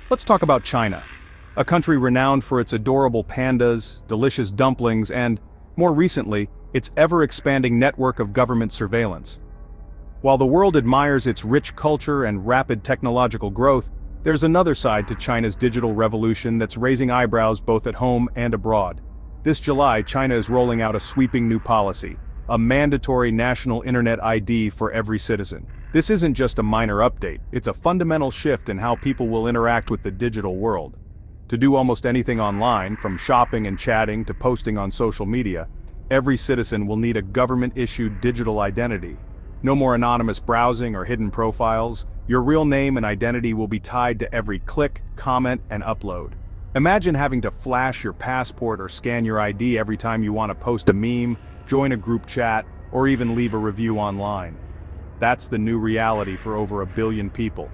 Let's talk about China, a country renowned for its adorable pandas, delicious dumplings, and, more recently, its ever-expanding network of government surveillance. While the world admires its rich culture and rapid technological growth, there's another side to China's digital revolution that's raising eyebrows both at home and abroad. This July, China is rolling out a sweeping new policy, a mandatory national internet ID for every citizen. This isn't just a minor update, it's a fundamental shift in how people will interact with the digital world. To do almost anything online, from shopping and chatting to posting on social media, every citizen will need a government-issued digital identity. No more anonymous browsing or hidden profiles. Your real name and identity will be tied to every click, comment, and upload. Imagine having to flash your passport or scan your ID every time you want to post a meme, join a group chat, or even leave a review online. That's the new reality for over 1 billion people.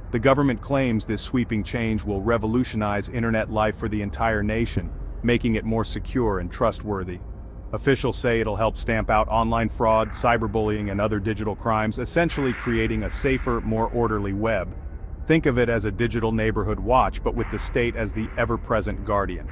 The government claims this sweeping change will revolutionize internet life for the entire nation, making it more secure and trustworthy. Officials say it'll help stamp out online fraud, cyberbullying, and other digital crimes, essentially creating a safer, more orderly web. Think of it as a digital neighborhood watch, but with the state as the ever-present guardian.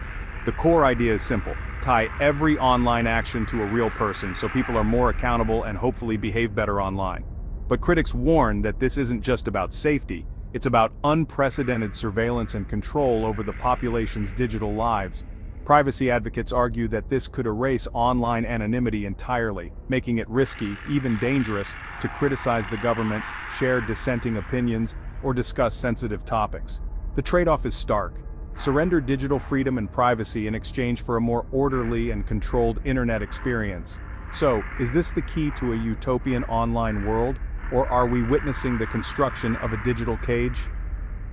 The core idea is simple: tie every online action to a real person so people are more accountable and hopefully behave better online. But critics warn that this isn't just about safety, it's about unprecedented surveillance and control over the population's digital lives. Privacy advocates argue that this could erase online anonymity entirely, making it risky, even dangerous, to criticize the government, share dissenting opinions, or discuss sensitive topics. The trade-off is stark. Surrender digital freedom and privacy in exchange for a more orderly and controlled internet experience. So, is this the key to a utopian online world, or are we witnessing the construction of a digital cage?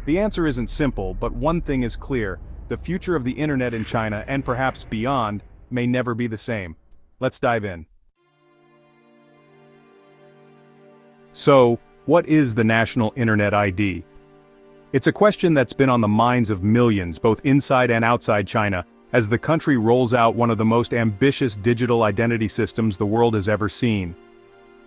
The answer isn't simple, but one thing is clear: the future of the internet in China, and perhaps beyond, may never be the same. Let's dive in. So, what is the National Internet ID? It's a question that's been on the minds of millions, both inside and outside China, as the country rolls out one of the most ambitious digital identity systems the world has ever seen.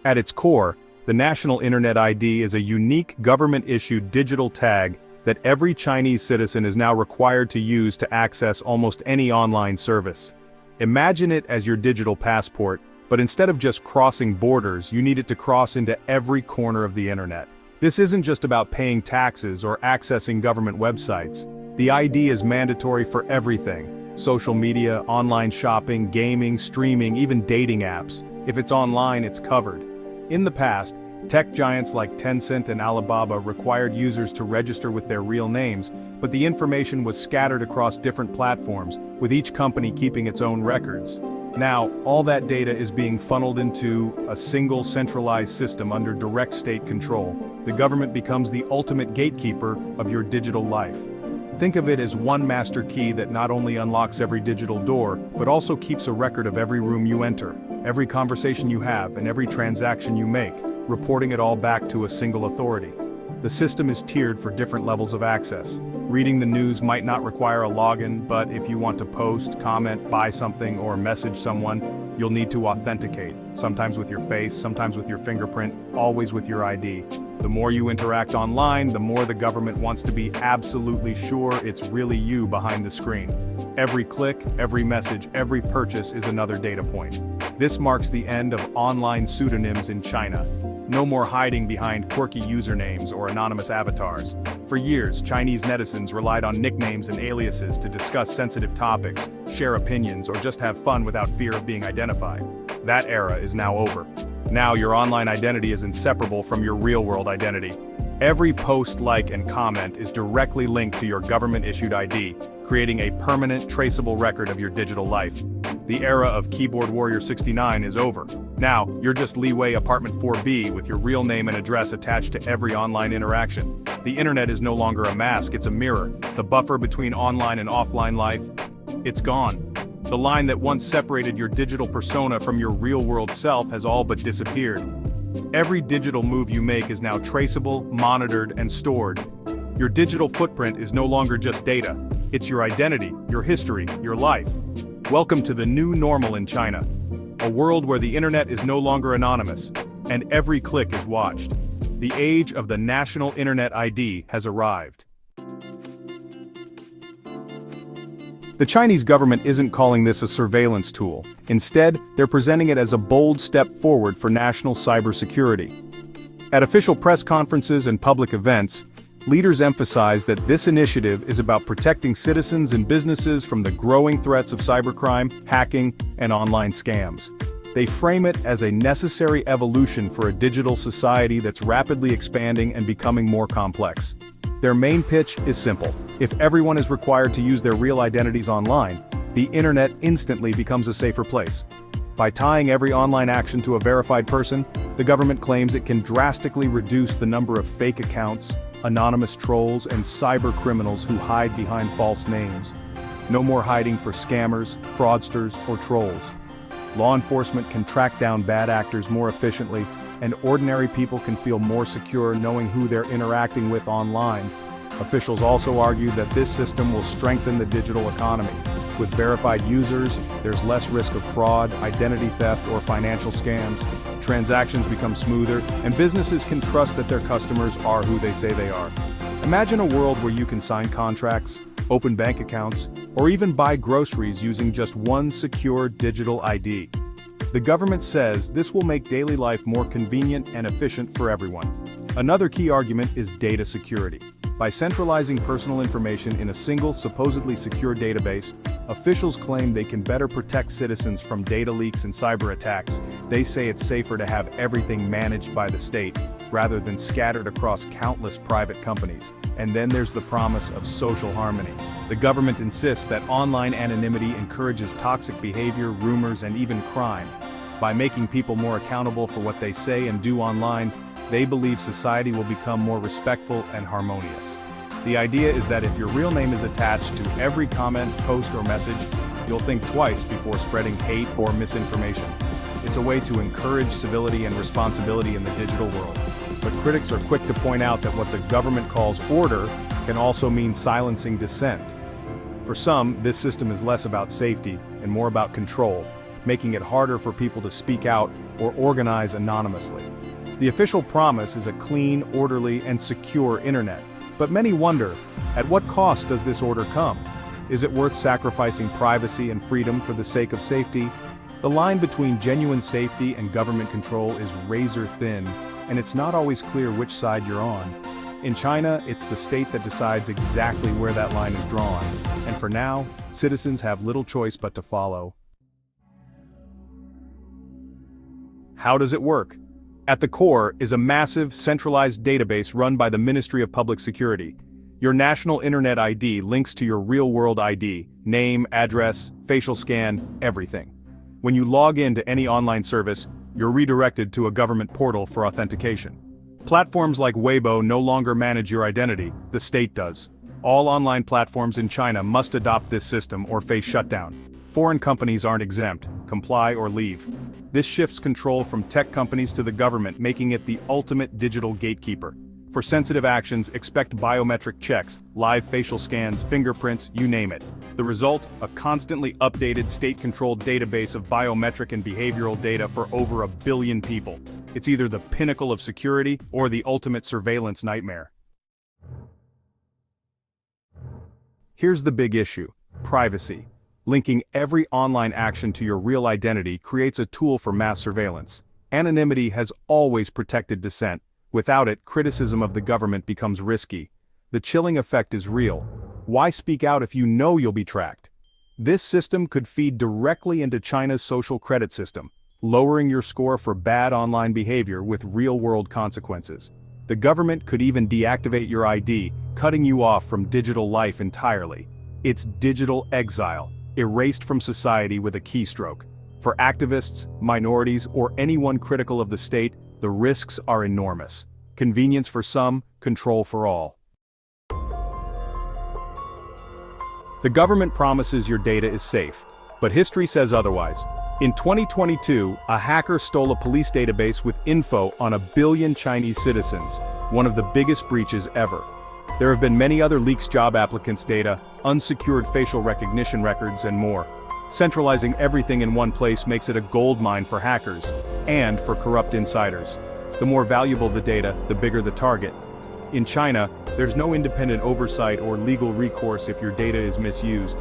At its core, the National Internet ID is a unique government-issued digital tag that every Chinese citizen is now required to use to access almost any online service. Imagine it as your digital passport, but instead of just crossing borders, you need it to cross into every corner of the internet. This isn't just about paying taxes or accessing government websites. The ID is mandatory for everything: social media, online shopping, gaming, streaming, even dating apps. If it's online, it's covered. In the past, tech giants like Tencent and Alibaba required users to register with their real names, but the information was scattered across different platforms, with each company keeping its own records. Now, all that data is being funneled into a single centralized system under direct state control. The government becomes the ultimate gatekeeper of your digital life. Think of it as one master key that not only unlocks every digital door, but also keeps a record of every room you enter, every conversation you have, and every transaction you make, reporting it all back to a single authority. The system is tiered for different levels of access. Reading the news might not require a login, but if you want to post, comment, buy something, or message someone, you'll need to authenticate, sometimes with your face, sometimes with your fingerprint, always with your ID. The more you interact online, the more the government wants to be absolutely sure it's really you behind the screen. Every click, every message, every purchase is another data point. This marks the end of online pseudonyms in China. No more hiding behind quirky usernames or anonymous avatars. For years, Chinese netizens relied on nicknames and aliases to discuss sensitive topics, share opinions, or just have fun without fear of being identified. That era is now over. Now your online identity is inseparable from your real-world identity. Every post, like, and comment is directly linked to your government-issued ID, creating a permanent, traceable record of your digital life. The era of Keyboard Warrior 69 is over. Now, you're just Liwei Apartment 4B with your real name and address attached to every online interaction. The internet is no longer a mask, it's a mirror. The buffer between online and offline life, it's gone. The line that once separated your digital persona from your real-world self has all but disappeared. Every digital move you make is now traceable, monitored, and stored. Your digital footprint is no longer just data. It's your identity, your history, your life. Welcome to the new normal in China. A world where the internet is no longer anonymous, and every click is watched. The age of the National Internet ID has arrived. The Chinese government isn't calling this a surveillance tool. Instead, they're presenting it as a bold step forward for national cybersecurity. At official press conferences and public events, leaders emphasize that this initiative is about protecting citizens and businesses from the growing threats of cybercrime, hacking, and online scams. They frame it as a necessary evolution for a digital society that's rapidly expanding and becoming more complex. Their main pitch is simple. If everyone is required to use their real identities online, the internet instantly becomes a safer place. By tying every online action to a verified person, the government claims it can drastically reduce the number of fake accounts, anonymous trolls, and cyber criminals who hide behind false names. No more hiding for scammers, fraudsters, or trolls. Law enforcement can track down bad actors more efficiently, and ordinary people can feel more secure knowing who they're interacting with online. Officials also argue that this system will strengthen the digital economy. With verified users, there's less risk of fraud, identity theft, or financial scams. Transactions become smoother, and businesses can trust that their customers are who they say they are. Imagine a world where you can sign contracts, open bank accounts, or even buy groceries using just one secure digital ID. The government says this will make daily life more convenient and efficient for everyone. Another key argument is data security. By centralizing personal information in a single, supposedly secure database, officials claim they can better protect citizens from data leaks and cyber attacks. They say it's safer to have everything managed by the state, rather than scattered across countless private companies. And then there's the promise of social harmony. The government insists that online anonymity encourages toxic behavior, rumors, and even crime. By making people more accountable for what they say and do online, they believe society will become more respectful and harmonious. The idea is that if your real name is attached to every comment, post, or message, you'll think twice before spreading hate or misinformation. It's a way to encourage civility and responsibility in the digital world. But critics are quick to point out that what the government calls order can also mean silencing dissent. For some, this system is less about safety and more about control, making it harder for people to speak out or organize anonymously. The official promise is a clean, orderly, and secure internet. But many wonder, at what cost does this order come? Is it worth sacrificing privacy and freedom for the sake of safety? The line between genuine safety and government control is razor thin, and it's not always clear which side you're on. In China, it's the state that decides exactly where that line is drawn, and for now, citizens have little choice but to follow. How does it work? At the core is a massive, centralized database run by the Ministry of Public Security. Your national internet ID links to your real-world ID, name, address, facial scan, everything. When you log into any online service, you're redirected to a government portal for authentication. Platforms like Weibo no longer manage your identity, the state does. All online platforms in China must adopt this system or face shutdown. Foreign companies aren't exempt, comply or leave. This shifts control from tech companies to the government, making it the ultimate digital gatekeeper. For sensitive actions, expect biometric checks, live facial scans, fingerprints, you name it. The result? A constantly updated state-controlled database of biometric and behavioral data for over 1 billion people. It's either the pinnacle of security or the ultimate surveillance nightmare. Here's the big issue: privacy. Linking every online action to your real identity creates a tool for mass surveillance. Anonymity has always protected dissent. Without it, criticism of the government becomes risky. The chilling effect is real. Why speak out if you know you'll be tracked? This system could feed directly into China's social credit system, lowering your score for bad online behavior with real-world consequences. The government could even deactivate your ID, cutting you off from digital life entirely. It's digital exile, erased from society with a keystroke. For activists, minorities, or anyone critical of the state, the risks are enormous. Convenience for some, control for all. The government promises your data is safe, but history says otherwise. In 2022, a hacker stole a police database with info on 1 billion Chinese citizens, one of the biggest breaches ever. There have been many other leaks: job applicants' data, unsecured facial recognition records, and more. Centralizing everything in one place makes it a goldmine for hackers and for corrupt insiders. The more valuable the data, the bigger the target. In China, there's no independent oversight or legal recourse if your data is misused.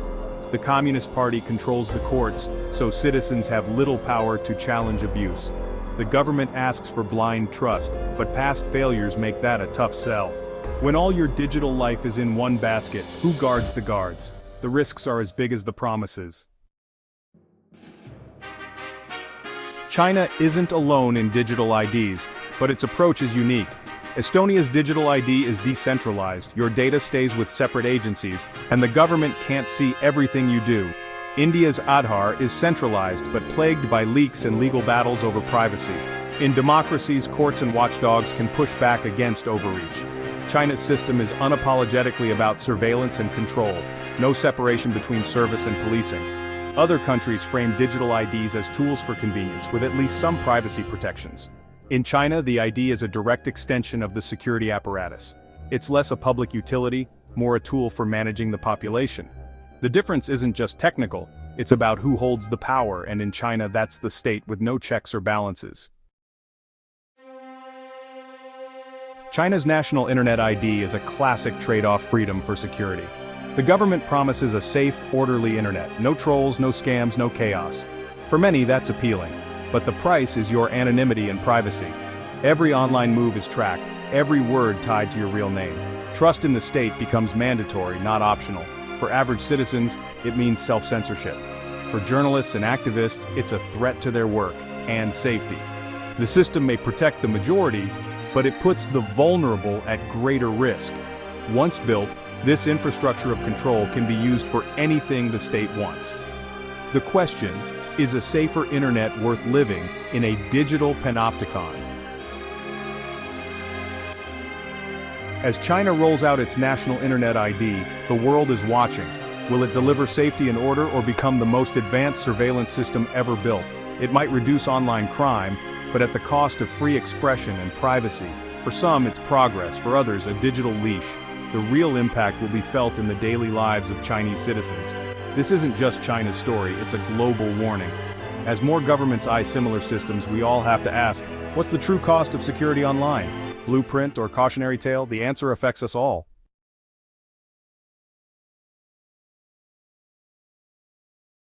The Communist Party controls the courts, so citizens have little power to challenge abuse. The government asks for blind trust, but past failures make that a tough sell. When all your digital life is in one basket, who guards the guards? The risks are as big as the promises. China isn't alone in digital IDs, but its approach is unique. Estonia's digital ID is decentralized, your data stays with separate agencies, and the government can't see everything you do. India's Aadhaar is centralized but plagued by leaks and legal battles over privacy. In democracies, courts and watchdogs can push back against overreach. China's system is unapologetically about surveillance and control, no separation between service and policing. Other countries frame digital IDs as tools for convenience with at least some privacy protections. In China, the ID is a direct extension of the security apparatus. It's less a public utility, more a tool for managing the population. The difference isn't just technical, it's about who holds the power, and in China that's the state with no checks or balances. China's national internet ID is a classic trade-off freedom for security. The government promises a safe, orderly internet, no trolls, no scams, no chaos. For many, that's appealing. But the price is your anonymity and privacy. Every online move is tracked, every word tied to your real name. Trust in the state becomes mandatory, not optional. For average citizens, it means self-censorship. For journalists and activists, it's a threat to their work and safety. The system may protect the majority, but it puts the vulnerable at greater risk. Once built, this infrastructure of control can be used for anything the state wants. The question, is a safer internet worth living in a digital panopticon? As China rolls out its national internet ID, the world is watching. Will it deliver safety and order or become the most advanced surveillance system ever built? It might reduce online crime, but at the cost of free expression and privacy. For some, it's progress, for others, a digital leash. The real impact will be felt in the daily lives of Chinese citizens. This isn't just China's story, it's a global warning. As more governments eye similar systems, we all have to ask, what's the true cost of security online? Blueprint or cautionary tale? The answer affects us all.